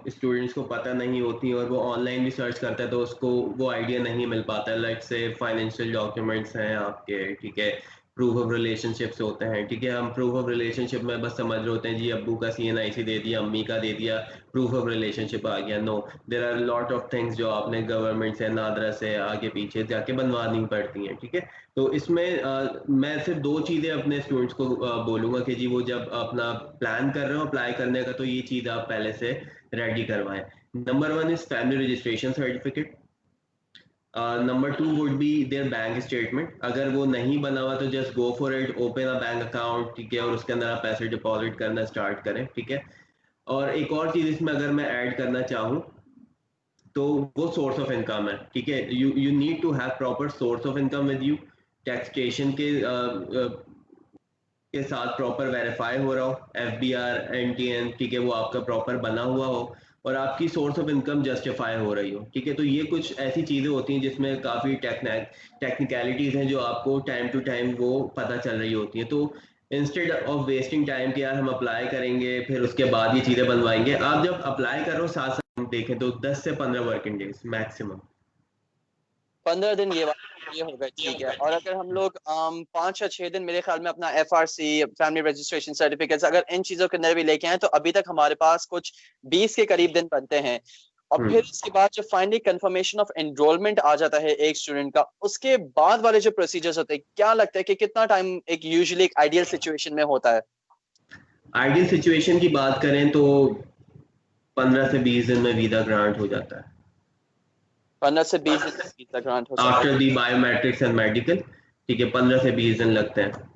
स्टूडेंट्स को पता नहीं होती, और वो ऑनलाइन भी सर्च करता है तो उसको वो आइडिया नहीं मिल पाता है। लाइक से फाइनेंशियल डॉक्यूमेंट्स हैं आपके, ठीक है, प्रूफ ऑफ रिलेशनशिप्स होते हैं, ठीक है। हम प्रूफ ऑफ रिलेशनशिप में बस समझ रहे होते हैं जी अब्बू का CNIC दे दिया, अम्मी का दे दिया, प्रूफ ऑफ रिलेशनशिप आ गया। No, there are lot of things जो आपने गवर्नमेंट से, नादरा से आगे पीछे जाके बनवानी पड़ती हैं, ठीक है। तो इसमें मैं सिर्फ 2 चीज़ें अपने स्टूडेंट्स को बोलूँगा कि जी वो जब अपना प्लान कर रहे हो अप्लाई करने का तो ये चीज़ आप पहले से रेडी करवाएं। Number 1 is family registration certificate. Number 2 would be there bank statement. अगर वो नहीं बना हुआ तो just go for it, open a bank account, ठीक है, और उसके अंदर आप पैसे डिपॉजिट करना स्टार्ट करें, ठीक है। और एक और चीज़ इसमें अगर मैं ऐड करना चाहूँ तो वो सोर्स ऑफ इनकम है, ठीक है। You need to have proper source of income with you, taxation के साथ प्रॉपर वेरीफाई हो रहा हो, FBR NTN, ठीक है, वो आपका प्रॉपर बना हुआ हो और आपकी सोर्स ऑफ इनकम जस्टिफाई हो रही हो, ठीक है। तो ये कुछ ऐसी चीज़ें होती हैं जिसमें काफ़ी टेक्निकलिटीज़ हैं जो आपको टाइम टू टाइम वो पता चल रही होती हैं। तो इंस्टेड ऑफ वेस्टिंग टाइम कि यार हम अप्लाई करेंगे फिर उसके बाद ये चीज़ें बनवाएंगे, आप जब अप्लाई करो साथ साथ देखें तो 10 से 15 वर्किंग डेज मैक्सिमम, 15 दिन ये होगा, ठीक है। और अगर हम लोग 5 या 6 दिन मेरे ख्याल में अपना FRC, फैमिली रजिस्ट्रेशन सर्टिफिकेट्स, अगर इन चीजों के अंदर भी लेके आए तो अभी तक हमारे पास कुछ 20 के करीब दिन बनते हैं। और फिर इसके बाद जो फाइनली कंफर्मेशन ऑफ एनरोलमेंट आ जाता है एक स्टूडेंट का, उसके बाद वाले जो प्रोसीजर्स होते हैं, क्या लगता है कि कितना टाइम एक यूजुअली एक आइडियल सिचुएशन में होता है? आइडियल सिचुएशन की बात करें तो 15 से 20 दिन में वीजा ग्रांट हो जाता है। 15 से 20 दिन में वीजा ग्रांट हो जाता है after the biometrics and medical, ठीक है, 15 से 20 दिन लगते हैं।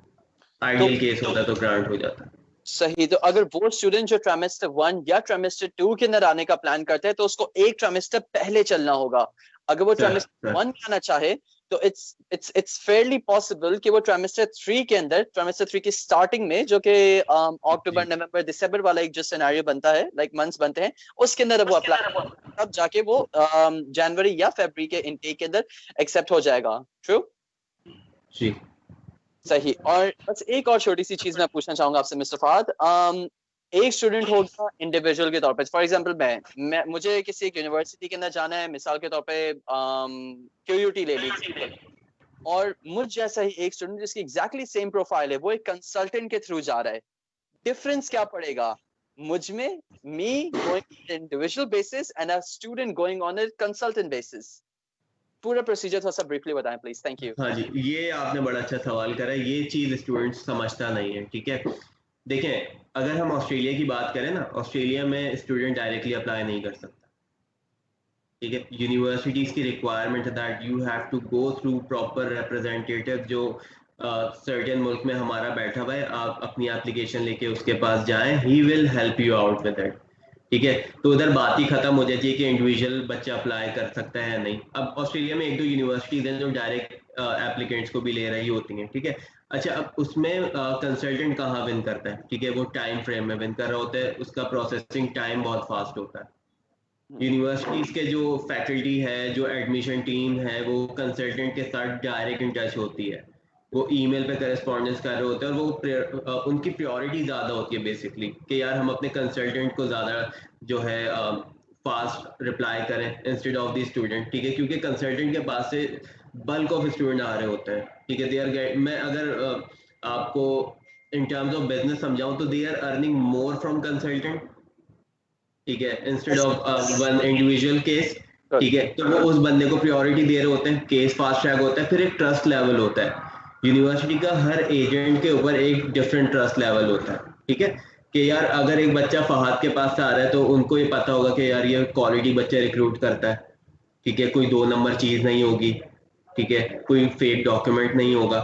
आइडियल केस होता है तो ग्रांट हो जाता है। सही। तो अगर वो स्टूडेंट जो ट्राइमेस्टर 1 या ट्राइमेस्टर 2 के अंदर आने का प्लान करते हैं तो उसको एक ट्राइमेस्टर पहले चलना होगा। अगर वो ट्राइमेस्टर 1 में आना चाहे तो इट्स फेयरली पॉसिबल कि वो ट्राइमेस्टर 3 के अंदर, ट्राइमेस्टर 3 की स्टार्टिंग में, जो कि अक्टूबर नवंबर दिसंबर वाला एक जो सिनेरियो बनता है, लाइक मंथ्स बनते हैं, उसके अंदर वो अप्लाई, तब जाके वो जनवरी या फरवरी के इनटेक के अंदर एक्सेप्ट हो जाएगा। ट्रू जी, सही। और बस एक और छोटी सी चीज मैं पूछना चाहूंगा आपसे मिस्टर फहद। एक स्टूडेंट होगा इंडिविजुअल के तौर पे, फॉर एग्जांपल मुझे किसी एक यूनिवर्सिटी के अंदर जाना है, मिसाल के तौर पे QUT ले लीजिए, और मुझ जैसा ही एक स्टूडेंट जिसकी एग्जैक्टली सेम प्रोफाइल है, वो एक कंसल्टेंट के थ्रू जा रहा है, डिफरेंस क्या पड़ेगा मुझ में, me going individual basis and a student going on a consultant basis? पूरा प्रोसीजर थोड़ा सा ब्रीफली बताएं प्लीज। Thank you. हाँ जी, ये आपने बड़ा अच्छा सवाल करा है। ये चीज़ स्टूडेंट समझता नहीं है, ठीक है। देखें, अगर हम ऑस्ट्रेलिया की बात करें ना, ऑस्ट्रेलिया में स्टूडेंट डायरेक्टली अप्लाई नहीं कर सकता, ठीक है। यूनिवर्सिटीज़ की रिक्वायरमेंट है that you have to go through proper representative जो सर्टेन मुल्क में हमारा बैठा हुआ है, आप अपनी एप्लीकेशन लेके उसके पास जाएं, he will help you out with it, ठीक है। तो उधर बात ही खत्म हो जाती है कि इंडिविजुअल बच्चा अप्लाई कर सकता है या नहीं। अब ऑस्ट्रेलिया में 1-2 यूनिवर्सिटीज हैं जो डायरेक्ट एप्लीकेंट्स को भी ले रही होती हैं, ठीक है। अच्छा, अब उसमें कंसल्टेंट कहाँ विन करता है, ठीक है, वो टाइम फ्रेम में विन कर रहा होता है, उसका प्रोसेसिंग टाइम बहुत फास्ट होता है। यूनिवर्सिटीज के जो फैकल्टी है, जो एडमिशन टीम है, वो कंसल्टेंट के साथ डायरेक्ट इन टच होती है, वो ईमेल पे करस्पॉन्डेंस कर रहे होते हैं, और वो उनकी प्रायोरिटी ज़्यादा होती है बेसिकली कि यार हम अपने कंसल्टेंट को ज़्यादा जो है फास्ट रिप्लाई करें इंस्टेड ऑफ द स्टूडेंट, ठीक है, क्योंकि कंसल्टेंट के पास से बल्क ऑफ स्टूडेंट आ रहे होते हैं, ठीक है। दे आर मैं अगर आपको इन टर्म्स ऑफ बिजनेस समझाऊं तो they are earning more from consultant, ठीक है, instead of one individual case, ठीक है। तो वो उस बंदे को प्रायोरिटी दे रहे होते हैं, केस फास्ट ट्रैक होता है। फिर एक ट्रस्ट लेवल होता है, यूनिवर्सिटी का हर एजेंट के ऊपर एक डिफरेंट ट्रस्ट लेवल होता है, ठीक है, कि यार अगर एक बच्चा फहद के पास से आ रहा है तो उनको ये पता होगा कि यार ये क्वालिटी बच्चा रिक्रूट करता है, ठीक है, कोई 2 नंबर चीज नहीं होगी, ठीक है, कोई फेक डॉक्यूमेंट नहीं होगा।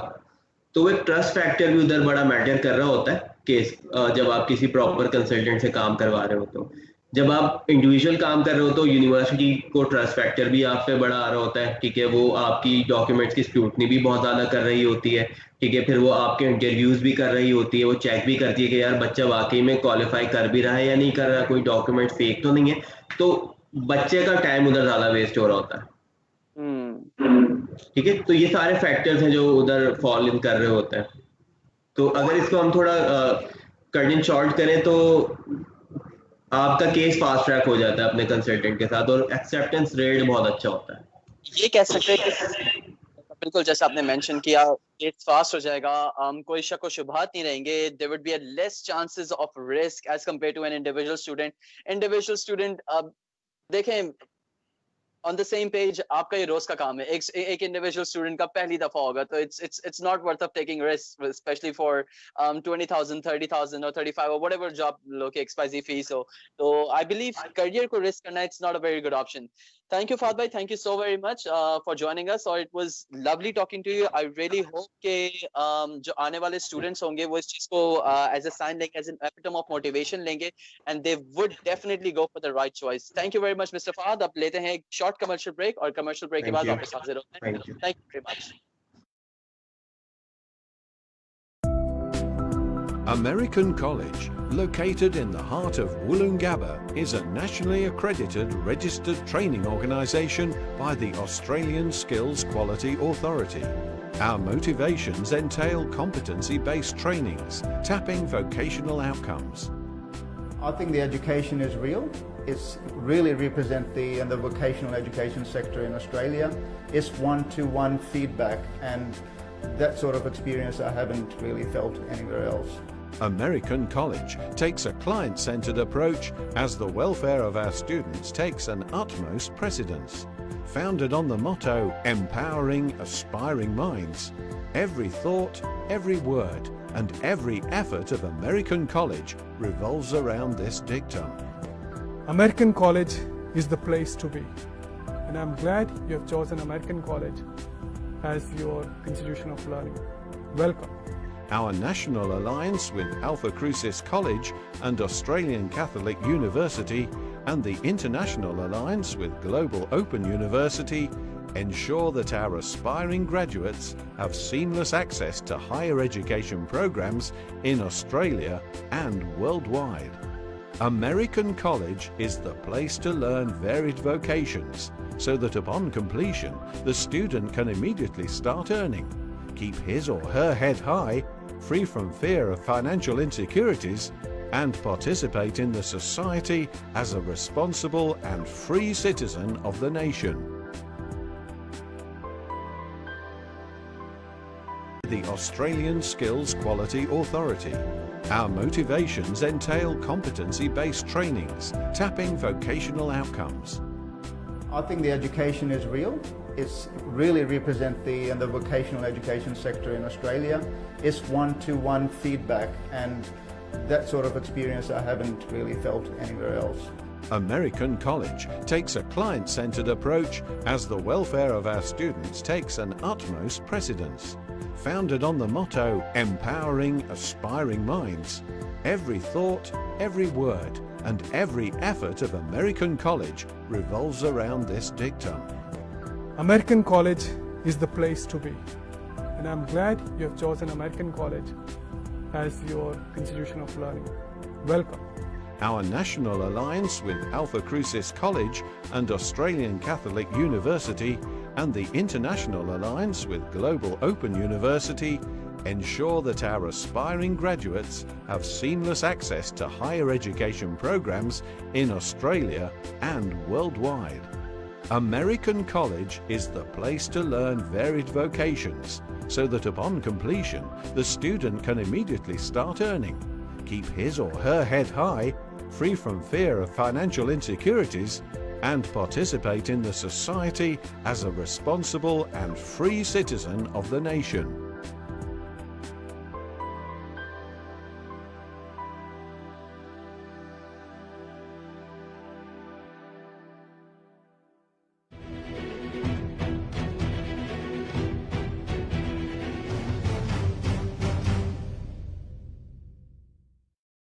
तो वो एक ट्रस्ट फैक्टर भी उधर बड़ा मैटर कर रहा होता है केस जब आप किसी प्रॉपर कंसल्टेंट से काम करवा रहे हो। तो जब आप इंडिविजुअल काम कर रहे हो तो यूनिवर्सिटी को ट्रस्ट फैक्टर भी आप पे बड़ा आ रहा होता है, ठीक है, वो आपकी डॉक्यूमेंट्स की स्क्रूटनी भी बहुत ज़्यादा कर रही होती है, ठीक है, फिर वो आपके इंटरव्यूज भी कर रही होती है, वो चेक भी करती है कि यार बच्चा वाकई में क्वालिफाई कर भी रहा है या नहीं कर रहा है, कोई डॉक्यूमेंट फेक तो नहीं है। तो बच्चे का टाइम उधर ज़्यादा वेस्ट हो रहा होता है, ठीक है। तो ये सारे फैक्टर्स हैं जो उधर फॉल इन कर रहे होते हैं। तो अगर इसको हम थोड़ा कट इन शॉर्ट करें तो आपका केस फास्ट ट्रैक हो जाता है अपने कंसल्टेंट के साथ, और एक्सेप्टेंस रेट बहुत अच्छा होता है। ये कह सकते हैं कि बिल्कुल जैसे आपने मेंशन किया, केस फास्ट हो जाएगा, कोई शक व शुबहात नहीं रहेंगे, there would be a less chances of risk as compare to an individual student. Individual student देखें ऑन द सेम पेज, आपका ये रोज का काम है, एक इंडिविजुअल स्टूडेंट का पहली दफा होगा, तो it's not worth of taking risk, specially for 20,000 30,000 और 35 और व्हाटएवर जॉब लो के एक्सपाइजी फीस हो। तो आई बिलीव करियर को रिस्क करना it's not a very good option. Thank you Fahad भाई, thank you so very much for joining us, और it was lovely talking to you. I really hope कि जो आने वाले स्टूडेंट्स होंगे वो इस चीज को एज अ साइन लेंगे, as an epitome of motivation लेंगे, and they would definitely go for the right choice. Thank you very much mister Fahad. अब लेते हैं एक शॉर्ट कमर्शियल ब्रेक, और कमर्शियल ब्रेक के बाद वापस हाजिर होते हैं। Thank you very much. American College, located in the heart of Woolloongabba, is a nationally accredited registered training organisation by the Australian Skills Quality Authority. Our motivations entail competency-based trainings, tapping vocational outcomes. I think the education is real. It's really represent the vocational education sector in Australia. It's one-to-one feedback, and that sort of experience I haven't really felt anywhere else. American College takes a client-centered approach as the welfare of our students takes an utmost precedence. Founded on the motto, empowering aspiring minds, every thought, every word, and every effort of American College revolves around this dictum. American College is the place to be, and I'm glad you have chosen American College as your institution of learning. Welcome. Our national alliance with Alpha Crucis College and Australian Catholic University and the international alliance with Global Open University ensure that our aspiring graduates have seamless access to higher education programs in Australia and worldwide. American College is the place to learn varied vocations so that upon completion the student can immediately start earning, keep his or her head high, free from fear of financial insecurities, and participate in the society as a responsible and free citizen of the nation. The Australian Skills Quality Authority. Our motivations entail competency-based trainings, tapping vocational outcomes. I think the education is real. It's really represent the vocational education sector in Australia. It's one-to-one feedback, and that sort of experience I haven't really felt anywhere else. American College takes a client-centered approach as the welfare of our students takes an utmost precedence. Founded on the motto, empowering aspiring minds, every thought, every word, and every effort of American College revolves around this dictum. American College is the place to be. And I'm glad you have chosen American College as your institution of learning. Welcome. Our national alliance with Alpha Crucis College and Australian Catholic University and the International Alliance with Global Open University ensure that our aspiring graduates have seamless access to higher education programs in Australia and worldwide. American College is the place to learn varied vocations so that upon completion the student can immediately start earning, keep his or her head high, free from fear of financial insecurities, and participate in the society as a responsible and free citizen of the nation.